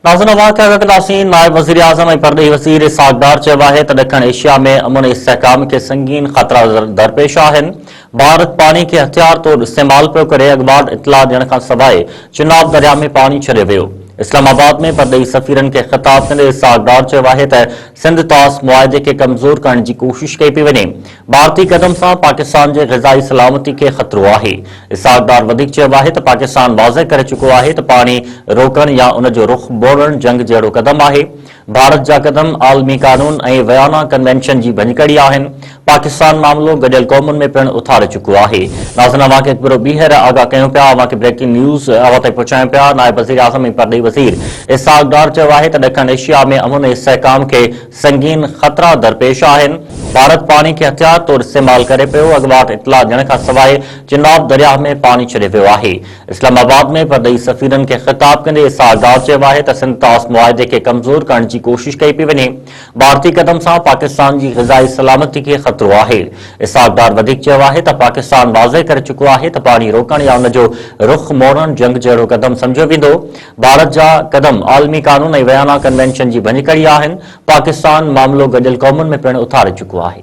नाज़रीन वाक़िया नायब वज़ीर आज़म ऐं परॾेही वज़ीर इसहाक़ डार चयो आहे त ॾखण एशिया में अमन इस्तेहकाम खे संगीन ख़तरा दरपेश आहिनि। भारत पाणी खे हथियार तौरु इस्तेमालु पियो करे। अॻुवाट इतला ॾियण खां सवाइ चिनाब दरिया में पाणी छॾियो वियो। इस्लामाबाद में परॾेही सफ़ीरनि खे ख़िताब कंदे इसहाक़ डार चयो आहे त सिंध तास मुआहिदे खे कमज़ोर करण जी कोशिश कई पई वञे। भारतीय कदम सां पाकिस्तान जे ग़िज़ाई सलामती खे ख़तरो आहे। इसहाक़ डार वधीक चयो आहे त पाकिस्तान वाज़ह करे चुको आहे त पाणी रोकण या उन जो रुख मोड़ण जंग जहिड़ो कदम आहे। भारत जा कदम आलमी कानून ऐं वियाना कन्वेंशन जी भञकड़ी आहिनि। पाकिस्तान मामलो गॾियल क़ौमुनि में पिणु उथारे चुको आहे। नाज़रीन अवांखे हिकु ॿीहर आगाह कयूं पिया, अवांखे ब्रेकिंग न्यूज़ अवां ताईं पहुचायूं पिया। नायब वज़ीर आज़म ऐं परॾेही वज़ीर इसहाक़ डार चयो आहे त ॾखण एशिया में अमन ऐं इस्तेहकाम खे संगीन ख़तरा दरपेश आहिनि। भारत पाणी खे हथियार तौरु इस्तेमालु करे पियो। अॻुवाट इतला ॾियण खां सवाइ चिनाब दरिया में पाणी छॾियो वियो आहे। इस्लामाबाद में परॾेही सफ़ीरनि खे ख़िताब कंदे इसहाक़ डार चयो आहे त सिंध तास मुआहिदे खे कमज़ोर करण जी कोशिश कई पई वञे। भारतीय कदम सां पाकिस्तान जी ग़िज़ाई सलामती खे ख़तरो आहे। इसहाक़ डार वधीक चयो आहे त पाकिस्तान वाज़ह करे चुको आहे त पाणी रोकण या उन जो रुख मोड़ण जंग जहिड़ो कदम सम्झियो वेंदो। भारत जा कदम आलमी कानून ऐं वियाना कन्वेंशन जी भञकड़ी आहिनि। पाकिस्तान मामलो गॾियल क़ौमुनि में पिणु उथारे चुको आहे।